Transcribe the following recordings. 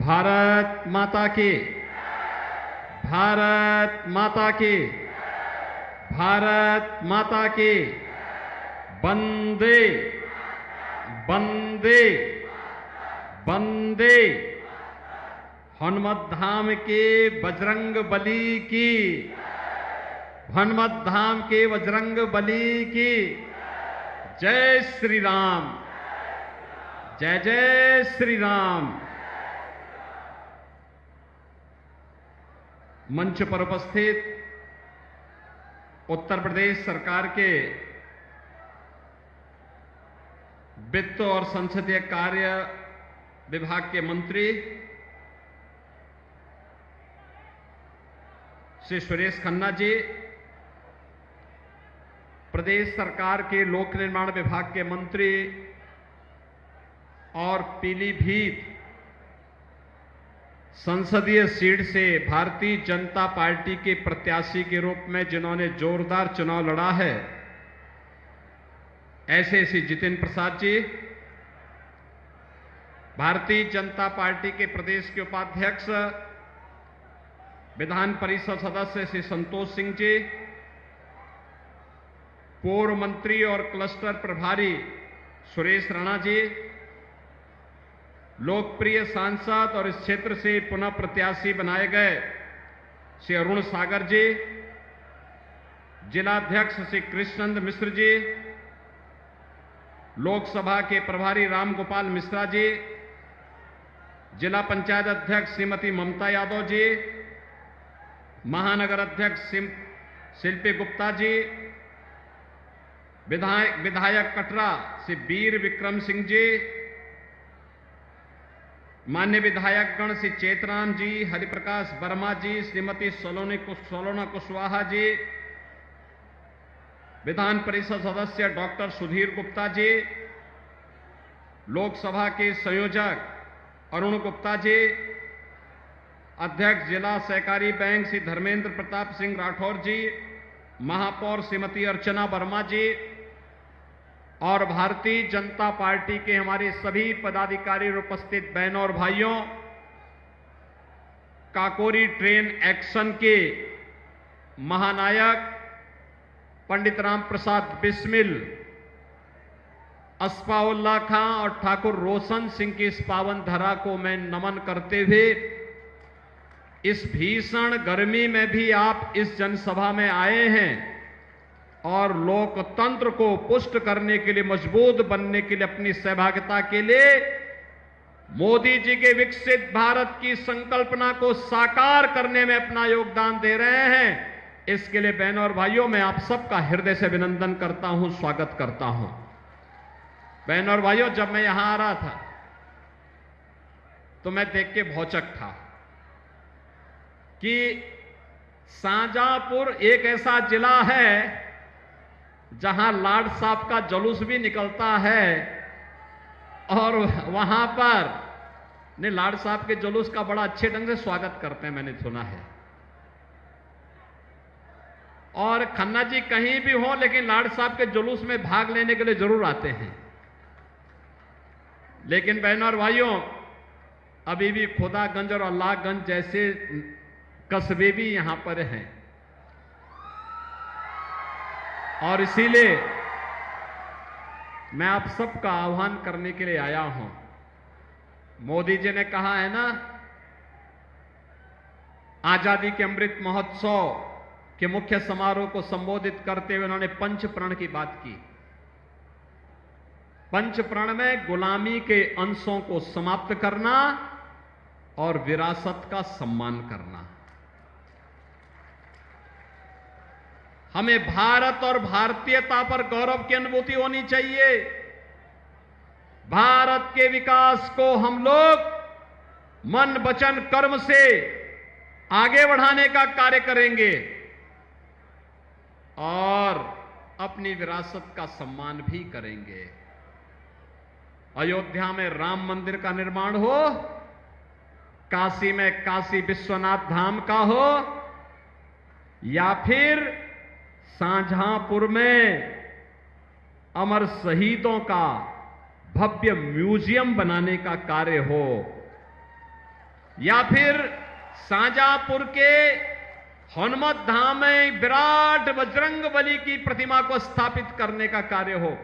भारत माता की, भारत माता की, भारत माता की। वंदे वंदे वंदे। हनुमत धाम के बजरंग बली की, हनुमत धाम के बजरंग बली की। जय श्री राम, जय जय श्री राम। मंच पर उपस्थित उत्तर प्रदेश सरकार के वित्त और संसदीय कार्य विभाग के मंत्री श्री सुरेश खन्ना जी, प्रदेश सरकार के लोक निर्माण विभाग के मंत्री और पीलीभीत संसदीय सीट से भारतीय जनता पार्टी के प्रत्याशी के रूप में जिन्होंने जोरदार चुनाव लड़ा है, ऐसे श्री जितिन प्रसाद जी, भारतीय जनता पार्टी के प्रदेश के उपाध्यक्ष विधान परिषद सदस्य श्री संतोष सिंह जी, पूर्व मंत्री और क्लस्टर प्रभारी सुरेश राणा जी, लोकप्रिय सांसद और इस क्षेत्र से पुनः प्रत्याशी बनाए गए श्री अरुण सागर जी, जिलाध्यक्ष श्री कृष्णनंद मिश्र जी, लोकसभा के प्रभारी रामगोपाल मिश्रा जी, जिला पंचायत अध्यक्ष श्रीमती ममता यादव जी, महानगर अध्यक्ष शिल्पी गुप्ता जी, विधायक कटरा श्री वीर विक्रम सिंह जी, मान्य विधायकगण श्री चेतराम जी, हरिप्रकाश वर्मा जी, श्रीमती सोलोना कुशवाहा जी, विधान परिषद सदस्य डॉक्टर सुधीर गुप्ता जी, लोकसभा के संयोजक अरुण गुप्ता जी, अध्यक्ष जिला सहकारी बैंक श्री धर्मेंद्र प्रताप सिंह राठौर जी, महापौर श्रीमती अर्चना वर्मा जी और भारतीय जनता पार्टी के हमारे सभी पदाधिकारी और उपस्थित बहनों और भाइयों, काकोरी ट्रेन एक्शन के महानायक पंडित राम प्रसाद बिस्मिल, अस्फाउल्लाह खां और ठाकुर रोशन सिंह की इस पावन धरा को मैं नमन करते हुए, इस भीषण गर्मी में भी आप इस जनसभा में आए हैं और लोकतंत्र को पुष्ट करने के लिए, मजबूत बनने के लिए, अपनी सहभागिता के लिए मोदी जी के विकसित भारत की संकल्पना को साकार करने में अपना योगदान दे रहे हैं। इसके लिए बहनों और भाइयों, मैं आप सबका हृदय से अभिनंदन करता हूं, स्वागत करता हूं। बहनों और भाइयों, जब मैं यहां आ रहा था तो मैं देख के भौचक था कि शाहजहांपुर एक ऐसा जिला है जहां लाड साहब का जुलूस भी निकलता है और वहां पर ने लाड साहब के जुलूस का बड़ा अच्छे ढंग से स्वागत करते हैं, मैंने सुना है। और खन्ना जी कहीं भी हो, लेकिन लाड साहब के जुलूस में भाग लेने के लिए जरूर आते हैं। लेकिन बहनों और भाइयों, अभी भी खुदागंज और अल्लाहगंज जैसे कस्बे भी यहां पर हैं और इसीलिए मैं आप सबका आह्वान करने के लिए आया हूं। मोदी जी ने कहा है ना, आजादी के अमृत महोत्सव के मुख्य समारोह को संबोधित करते हुए उन्होंने पंच प्रण की बात की। पंच प्रण में गुलामी के अंशों को समाप्त करना और विरासत का सम्मान करना। हमें भारत और भारतीयता पर गौरव की अनुभूति होनी चाहिए। भारत के विकास को हम लोग मन वचन कर्म से आगे बढ़ाने का कार्य करेंगे और अपनी विरासत का सम्मान भी करेंगे। अयोध्या में राम मंदिर का निर्माण हो, काशी में काशी विश्वनाथ धाम का हो, या फिर शाहजहांपुर में अमर शहीदों का भव्य म्यूजियम बनाने का कार्य हो, या फिर शाहजहांपुर के हनुमत धाम में विराट बजरंग बली की प्रतिमा को स्थापित करने का कार्य हो,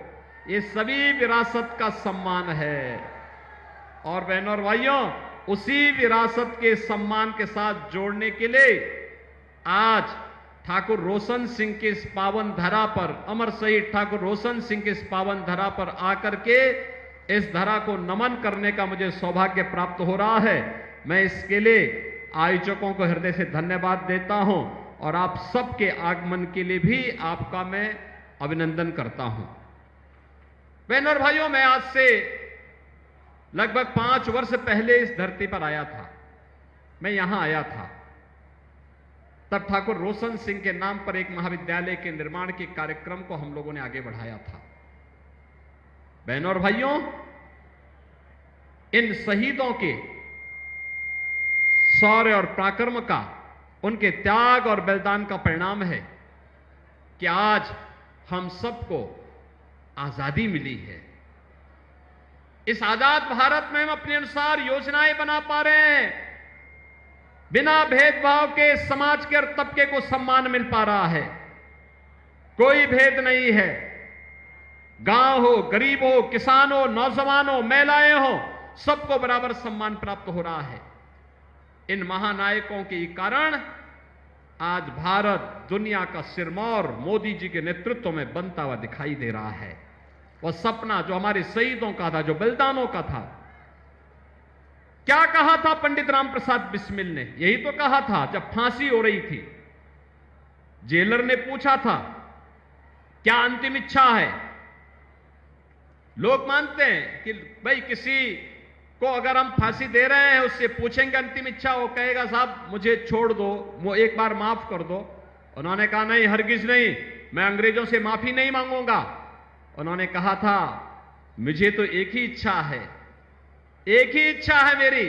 ये सभी विरासत का सम्मान है। और बहनों और भाइयों, उसी विरासत के सम्मान के साथ जोड़ने के लिए आज ठाकुर रोशन सिंह के इस पावन धरा पर, अमर शहीद ठाकुर रोशन सिंह के इस पावन धरा पर आकर के इस धरा को नमन करने का मुझे सौभाग्य प्राप्त हो रहा है। मैं इसके लिए आयोजकों को हृदय से धन्यवाद देता हूं और आप सबके आगमन के लिए भी आपका मैं अभिनंदन करता हूं। बहनों और भाइयों, मैं आज से लगभग 5 वर्ष पहले इस धरती पर आया था। मैं यहां आया था, तब ठाकुर रोशन सिंह के नाम पर एक महाविद्यालय के निर्माण के कार्यक्रम को हम लोगों ने आगे बढ़ाया था। बहनों और भाइयों, इन शहीदों के शौर्य और पराक्रम का, उनके त्याग और बलिदान का परिणाम है कि आज हम सबको आजादी मिली है। इस आजाद भारत में हम अपने अनुसार योजनाएं बना पा रहे हैं, बिना भेदभाव के समाज के हर तबके को सम्मान मिल पा रहा है। कोई भेद नहीं है, गांव हो, गरीब हो, किसान हो, नौजवान हो, महिलाएं हो, सबको बराबर सम्मान प्राप्त हो रहा है। इन महानायकों के कारण आज भारत दुनिया का सिरमौर मोदी जी के नेतृत्व में बनता हुआ दिखाई दे रहा है। वह सपना जो हमारे शहीदों का था, जो बलिदानों का था, क्या कहा था पंडित राम प्रसाद बिस्मिल ने? यही तो कहा था जब फांसी हो रही थी। जेलर ने पूछा था, क्या अंतिम इच्छा है? लोग मानते हैं कि भाई किसी को अगर हम फांसी दे रहे हैं, उससे पूछेंगे अंतिम इच्छा, वो कहेगा साहब मुझे छोड़ दो, वो एक बार माफ कर दो। उन्होंने कहा नहीं, हरगिज नहीं, मैं अंग्रेजों से माफी नहीं मांगूंगा। उन्होंने कहा था मुझे तो एक ही इच्छा है, एक ही इच्छा है मेरी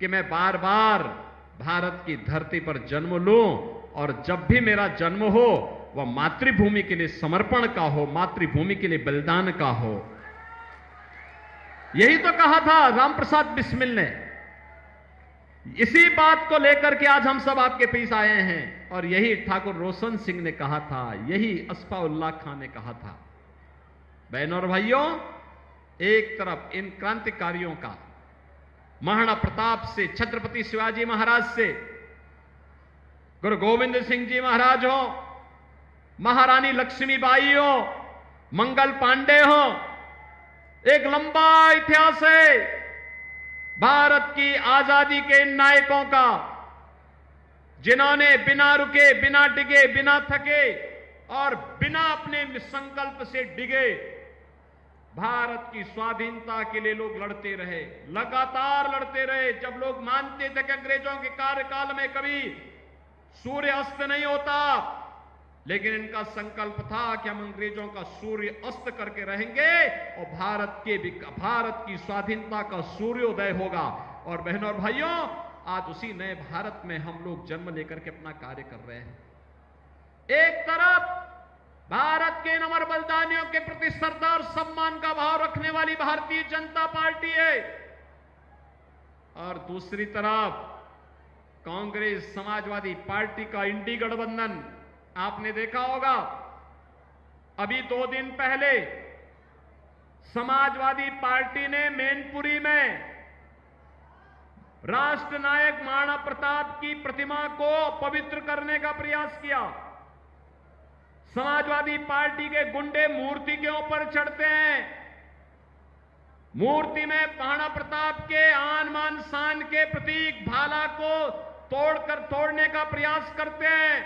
कि मैं बार बार भारत की धरती पर जन्म लूं और जब भी मेरा जन्म हो वह मातृभूमि के लिए समर्पण का हो, मातृभूमि के लिए बलिदान का हो। यही तो कहा था राम प्रसाद बिस्मिल ने। इसी बात को लेकर के आज हम सब आपके बीच आए हैं और यही ठाकुर रोशन सिंह ने कहा था, यही अस्फाउल्लाह खान ने कहा था। बहनों और भाइयों, एक तरफ इन क्रांतिकारियों का, महाराणा प्रताप से, छत्रपति शिवाजी महाराज से, गुरु गोविंद सिंह जी महाराज हो, महारानी लक्ष्मीबाई हो, मंगल पांडे हो, एक लंबा इतिहास है भारत की आजादी के इन नायकों का, जिन्होंने बिना रुके, बिना डिगे, बिना थके और बिना अपने संकल्प से डिगे भारत की स्वाधीनता के लिए लोग लड़ते रहे, लगातार लड़ते रहे। जब लोग मानते थे कि अंग्रेजों के कार्यकाल में कभी सूर्य अस्त नहीं होता, लेकिन इनका संकल्प था कि हम अंग्रेजों का सूर्य अस्त करके रहेंगे और भारत की स्वाधीनता का सूर्योदय होगा। और बहनों और भाइयों, आज उसी नए भारत में हम लोग जन्म लेकर के अपना कार्य कर रहे हैं। एक तरफ भारत के इन अमर बलिदानियों के प्रति श्रद्धा और सम्मान का भाव रखने वाली भारतीय जनता पार्टी है और दूसरी तरफ कांग्रेस समाजवादी पार्टी का इंडी गठबंधन। आपने देखा होगा, अभी 2 दिन पहले समाजवादी पार्टी ने मैनपुरी में राष्ट्र नायक महाराणा प्रताप की प्रतिमा को पवित्र करने का प्रयास किया। समाजवादी पार्टी के गुंडे मूर्ति के ऊपर चढ़ते हैं, मूर्ति में महाराणा प्रताप के आन मान शान के प्रतीक भाला को तोड़ने का प्रयास करते हैं,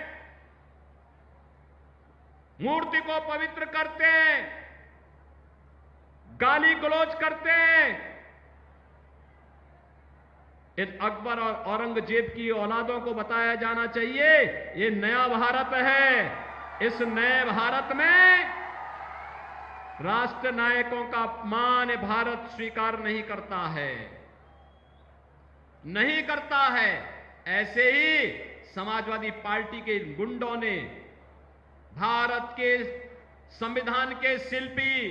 मूर्ति को पवित्र करते हैं, गाली गलौज करते हैं। इन अकबर और औरंगजेब की औलादों को बताया जाना चाहिए, ये नया भारत है। इस नए भारत में राष्ट्र नायकों का अपमान भारत स्वीकार नहीं करता है, नहीं करता है। ऐसे ही समाजवादी पार्टी के गुंडों ने भारत के संविधान के शिल्पी,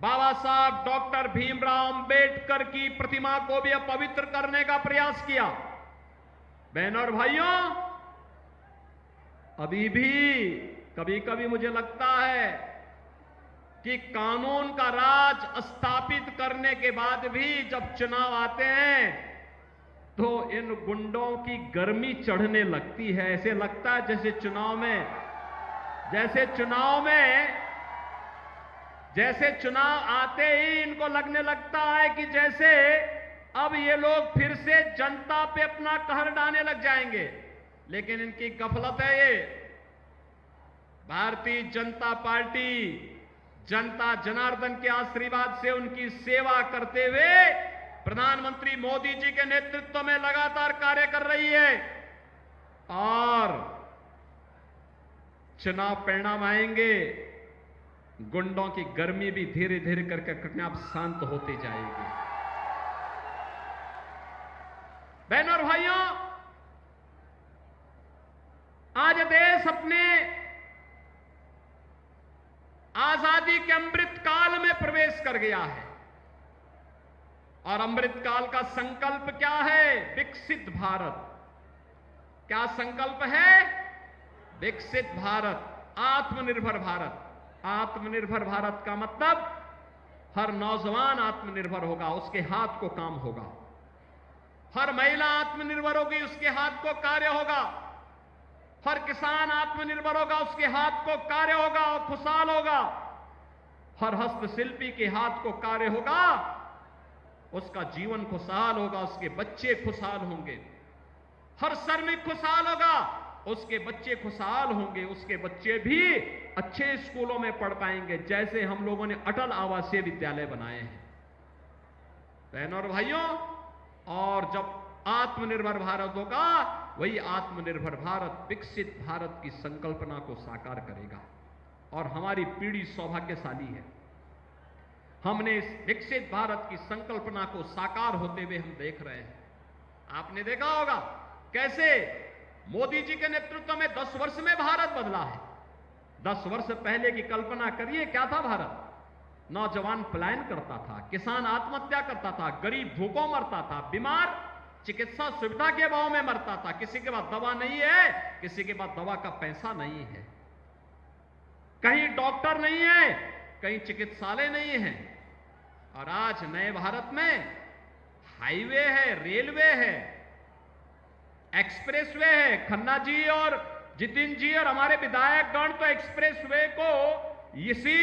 बाबा साहब डॉक्टर भीमराव अंबेडकर की प्रतिमा को भी अपवित्र करने का प्रयास किया। बहनों और भाइयों, अभी भी कभी कभी मुझे लगता है कि कानून का राज स्थापित करने के बाद भी जब चुनाव आते हैं तो इन गुंडों की गर्मी चढ़ने लगती है। ऐसे लगता है जैसे चुनाव आते ही इनको लगने लगता है कि जैसे अब ये लोग फिर से जनता पे अपना कहर ढाने लग जाएंगे। लेकिन इनकी गफलत है ये। भारतीय जनता पार्टी जनता जनार्दन के आशीर्वाद से उनकी सेवा करते हुए प्रधानमंत्री मोदी जी के नेतृत्व में लगातार कार्य कर रही है और चुनाव परिणाम आएंगे, गुंडों की गर्मी भी धीरे धीरे करके अपने आप शांत होती जाएगी। बहनों और भाइयों, आज देश अपने आजादी के अमृत काल में प्रवेश कर गया है और अमृत काल का संकल्प क्या है? विकसित भारत। क्या संकल्प है? विकसित भारत, आत्मनिर्भर भारत। आत्मनिर्भर भारत का मतलब हर नौजवान आत्मनिर्भर होगा, उसके हाथ को काम होगा। हर महिला आत्मनिर्भर होगी, उसके हाथ को कार्य होगा। हर किसान आत्मनिर्भर होगा, उसके हाथ को कार्य होगा और खुशहाल होगा। हर हस्तशिल्पी के हाथ को कार्य होगा, उसका जीवन खुशहाल होगा, उसके बच्चे खुशहाल होंगे। हर श्रमिक खुशहाल होगा, उसके बच्चे खुशहाल होंगे, उसके बच्चे भी अच्छे स्कूलों में पढ़ पाएंगे, जैसे हम लोगों ने अटल आवासीय विद्यालय बनाए हैं। बहनों और भाइयों, और जब आत्मनिर्भर भारत होगा, वही आत्मनिर्भर भारत विकसित भारत की संकल्पना को साकार करेगा। और हमारी पीढ़ी सौभाग्यशाली है। हमने इस विकसित भारत की संकल्पना को साकार होते हुए हम देख रहे हैं। आपने देखा होगा कैसे मोदी जी के नेतृत्व में 10 वर्ष में भारत बदला है। 10 वर्ष पहले की कल्पना करिए, क्या था भारत? नौजवान पलायन करता था, किसान आत्महत्या करता था, गरीब भूखों मरता था, बीमार चिकित्सा सुविधा के अभाव में मरता था। किसी के पास दवा नहीं है, किसी के पास दवा का पैसा नहीं है, कहीं डॉक्टर नहीं है, कहीं चिकित्सालय नहीं है। और आज नए भारत में हाईवे है, रेलवे है, एक्सप्रेसवे है। खन्ना जी और जितिन जी और हमारे विधायकगण तो एक्सप्रेसवे को इसी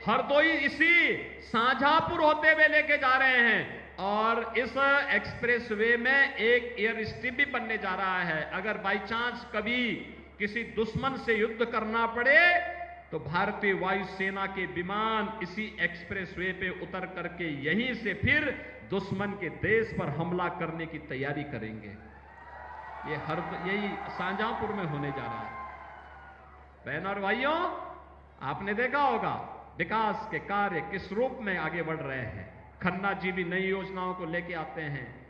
हरदोई, इसी शाहजहांपुर होते हुए लेके जा रहे हैं। और इस एक्सप्रेसवे में एक एयर स्ट्रिप भी बनने जा रहा है। अगर बाई चांस कभी किसी दुश्मन से युद्ध करना पड़े तो भारतीय वायुसेना के विमान इसी एक्सप्रेसवे पे उतर करके यहीं से फिर दुश्मन के देश पर हमला करने की तैयारी करेंगे। यही शाहजहांपुर में होने जा रहा है। बहनों और भाइयों, आपने देखा होगा विकास के कार्य किस रूप में आगे बढ़ रहे हैं। खन्ना जी भी नई योजनाओं को लेके आते हैं,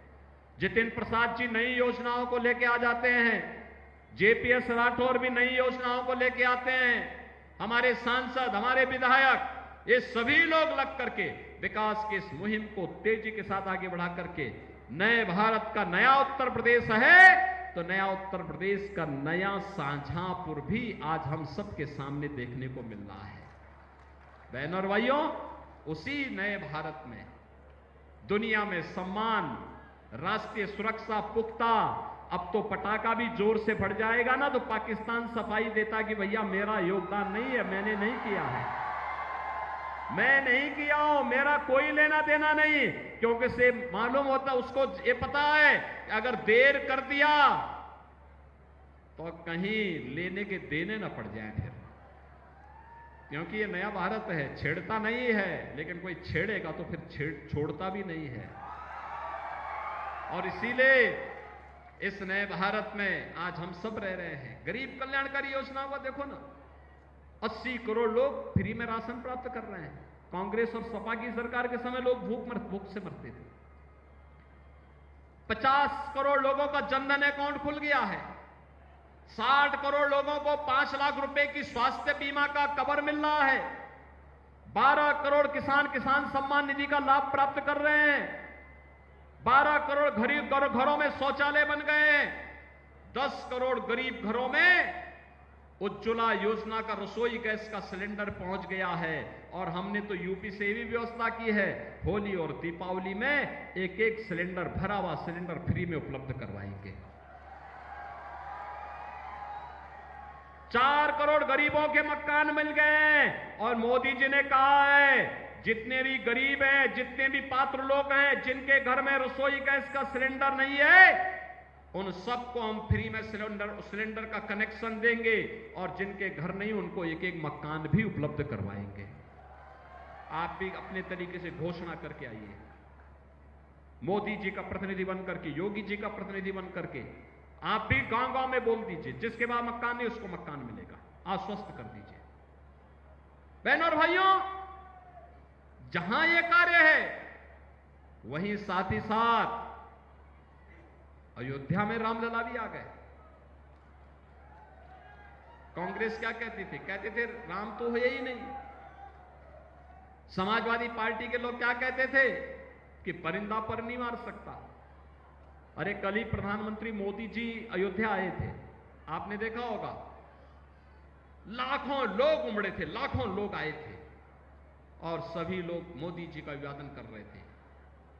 जितेंद्र प्रसाद जी नई योजनाओं को लेके आ जाते हैं, जेपीएस राठौर भी नई योजनाओं को लेके आते हैं, हमारे सांसद, हमारे विधायक, ये सभी लोग लग करके विकास की इस मुहिम को तेजी के साथ आगे बढ़ा करके नए भारत का नया उत्तर प्रदेश है तो नया उत्तर प्रदेश का नया शाहजहांपुर भी आज हम सबके सामने देखने को मिल रहा है। बहनों और भाइयों, उसी नए भारत में दुनिया में सम्मान, राष्ट्रीय सुरक्षा पुख्ता, अब तो पटाखा भी जोर से फट जाएगा ना तो पाकिस्तान सफाई देता कि भैया मेरा योगदान नहीं है, मैंने नहीं किया है, मैं नहीं किया हूं, मेरा कोई लेना देना नहीं। क्योंकि से मालूम होता, उसको ये पता है कि अगर देर कर दिया तो कहीं लेने के देने ना पड़ जाए फिर, क्योंकि ये नया भारत है, छेड़ता नहीं है, लेकिन कोई छेड़ेगा तो फिर छोड़ता भी नहीं है। और इसीलिए इस नए भारत में आज हम सब रह रहे हैं। गरीब कल्याणकारी योजनाओं को देखो ना, 80 करोड़ लोग फ्री में राशन प्राप्त कर रहे हैं। कांग्रेस और सपा की सरकार के समय लोग भूख से मरते थे। 50 करोड़ लोगों का जनधन अकाउंट खुल गया है। 60 करोड़ लोगों को 5 लाख रुपए की स्वास्थ्य बीमा का कवर मिल रहा है। 12 करोड़ किसान किसान सम्मान निधि का लाभ प्राप्त कर रहे हैं। 12 करोड़ गरीब घरों में शौचालय बन गए। 10 करोड़ गरीब घरों में उज्ज्वला योजना का रसोई गैस का सिलेंडर पहुंच गया है। और हमने तो यूपी से भी व्यवस्था की है, होली और दीपावली में एक एक सिलेंडर, भरा हुआ सिलेंडर फ्री में उपलब्ध करवाएंगे। 4 करोड़ गरीबों के मकान मिल गए। और मोदी जी ने कहा है, जितने भी गरीब हैं, जितने भी पात्र लोग हैं, जिनके घर में रसोई गैस का सिलेंडर नहीं है, उन सबको हम फ्री में सिलेंडर का कनेक्शन देंगे। और जिनके घर नहीं, उनको एक एक मकान भी उपलब्ध करवाएंगे। आप भी अपने तरीके से घोषणा करके आइए, मोदी जी का प्रतिनिधि बनकर के, योगी जी का प्रतिनिधि बनकर के आप भी गांव गांव में बोल दीजिए, जिसके बाद मकान नहीं उसको मकान मिलेगा। आश्वस्त कर दीजिए। बहनों और भाइयों, जहां यह कार्य है, वहीं साथ ही साथ अयोध्या में रामलला भी आ गए। कांग्रेस क्या कहती थी? कहते थे राम तो है ही नहीं। समाजवादी पार्टी के लोग क्या कहते थे? कि परिंदा पर नहीं मार सकता। अरे कल ही प्रधानमंत्री मोदी जी अयोध्या आए थे, आपने देखा होगा, लाखों लोग उमड़े थे, लाखों लोग आए थे और सभी लोग मोदी जी का अभिवादन कर रहे थे।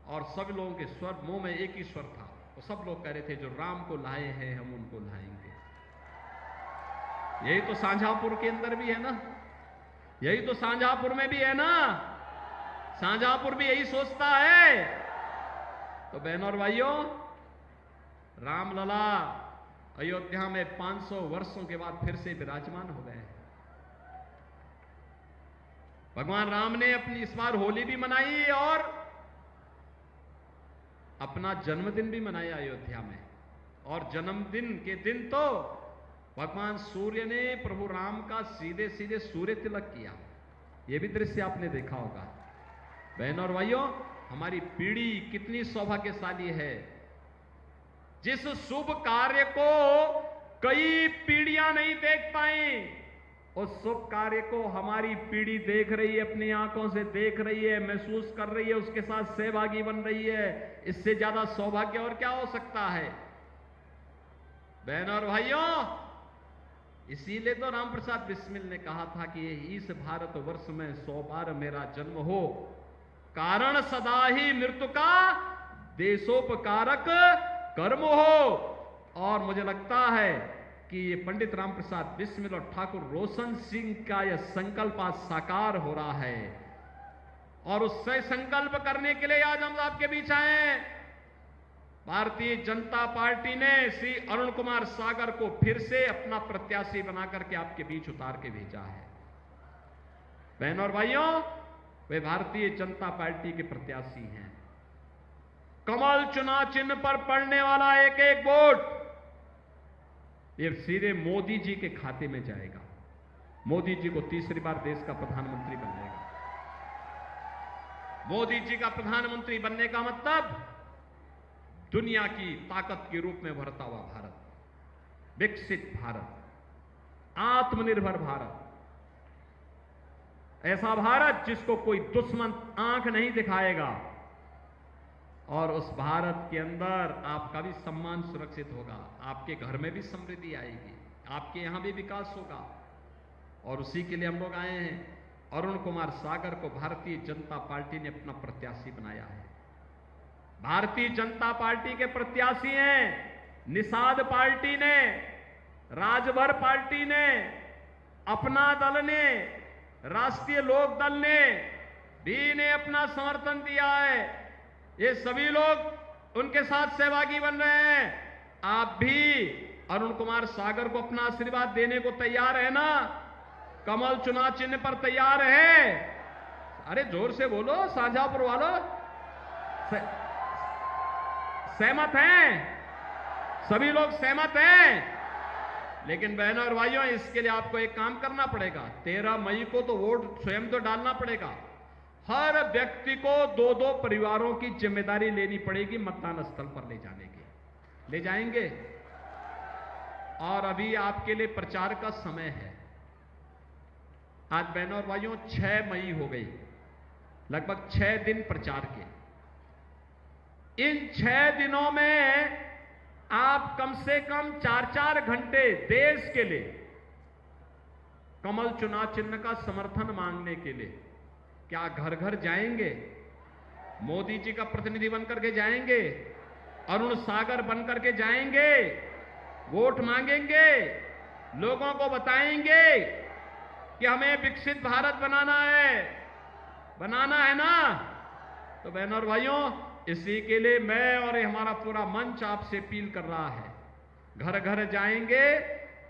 और सब लोगों के स्वर, मुंह में एक ही स्वर था, तो सब लोग कह रहे थे जो राम को लाए हैं हम उनको लाएंगे। यही तो शाहजहांपुर के अंदर भी है ना, यही तो शाहजहांपुर में भी है ना। शाहजहांपुर भी यही सोचता है। तो बहनों और भाइयों, रामलला अयोध्या में 500 वर्षों के बाद फिर से विराजमान हो गए हैं। भगवान राम ने अपनी इस बार होली भी मनाई और अपना जन्मदिन भी मनाया अयोध्या में। और जन्मदिन के दिन तो भगवान सूर्य ने प्रभु राम का सीधे सीधे सूर्य तिलक किया। यह भी दृश्य आपने देखा होगा। बहनों और भाइयों, हमारी पीढ़ी कितनी सौभाग्यशाली है, जिस शुभ कार्य को कई पीढ़ियां नहीं देख पाई, उस शुभ कार्य को हमारी पीढ़ी देख रही है, अपनी आंखों से देख रही है, महसूस कर रही है, उसके साथ सहभागी बन रही है। इससे ज्यादा सौभाग्य और क्या हो सकता है? बहनों और भाइयों, इसीलिए तो राम प्रसाद बिस्मिल ने कहा था कि इस भारत वर्ष में 100 बार मेरा जन्म हो, कारण सदा ही मृत्यु का देशोपकारक कर्म हो। और मुझे लगता है कि ये पंडित राम प्रसाद बिस्मिल और ठाकुर रोशन सिंह का यह संकल्प आज साकार हो रहा है। और उससे संकल्प करने के लिए आज हम आपके बीच आए हैं। भारतीय जनता पार्टी ने श्री अरुण कुमार सागर को फिर से अपना प्रत्याशी बनाकर के आपके बीच उतार के भेजा है। बहनों और भाइयों, वे भारतीय जनता पार्टी के प्रत्याशी हैं। कमल चुनाव चिन्ह पर पड़ने वाला एक एक वोट ये सीधे मोदी जी के खाते में जाएगा। मोदी जी को तीसरी बार देश का प्रधानमंत्री बनेगा। मोदी जी का प्रधानमंत्री बनने का मतलब दुनिया की ताकत के रूप में उभरता हुआ भारत, विकसित भारत, आत्मनिर्भर भारत, ऐसा भारत जिसको कोई दुश्मन आंख नहीं दिखाएगा। और उस भारत के अंदर आपका भी सम्मान सुरक्षित होगा, आपके घर में भी समृद्धि आएगी, आपके यहां भी विकास होगा। और उसी के लिए हम लोग आए हैं। अरुण कुमार सागर को भारतीय जनता पार्टी ने अपना प्रत्याशी बनाया है। भारतीय जनता पार्टी के प्रत्याशी हैं निषाद पार्टी ने, राजभर पार्टी ने, अपना दल ने, राष्ट्रीय लोक दल ने भी इन्हें अपना समर्थन दिया है। ये सभी लोग उनके साथ सहभागी बन रहे हैं। आप भी अरुण कुमार सागर को अपना आशीर्वाद देने को तैयार है ना? कमल चुनाव चिन्ह पर तैयार है? अरे जोर से बोलो शाहजहांपुर वालों, सहमत हैं? सभी लोग सहमत हैं? लेकिन बहनों और भाइयों, इसके लिए आपको एक काम करना पड़ेगा। 13 मई को तो वोट स्वयं तो डालना पड़ेगा। हर व्यक्ति को 2-2 परिवारों की जिम्मेदारी लेनी पड़ेगी मतदान स्थल पर ले जाने की। ले जाएंगे? और अभी आपके लिए प्रचार का समय है। आज बहनों और भाइयों 6 मई हो गई, लगभग 6 दिन प्रचार के। इन 6 दिनों में आप कम से कम 4-4 घंटे देश के लिए कमल चुनाव चिन्ह का समर्थन मांगने के लिए क्या घर घर जाएंगे? मोदी जी का प्रतिनिधि बनकर के जाएंगे, अरुण सागर बनकर के जाएंगे, वोट मांगेंगे, लोगों को बताएंगे कि हमें विकसित भारत बनाना है ना? तो बहनों और भाइयों, इसी के लिए मैं और हमारा पूरा मंच आपसे अपील कर रहा है, घर घर जाएंगे,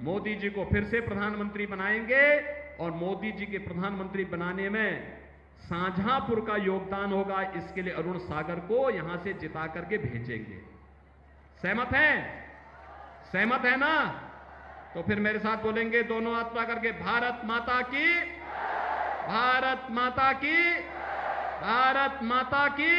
मोदी जी को फिर से प्रधानमंत्री बनाएंगे और मोदी जी के प्रधानमंत्री बनाने में शाहजहांपुर का योगदान होगा। इसके लिए अरुण सागर को यहां से जिता करके भेजेंगे। सहमत हैं? सहमत है ना? तो फिर मेरे साथ बोलेंगे दोनों हाथ पकड़ करके, भारत माता की, भारत माता की, भारत माता की।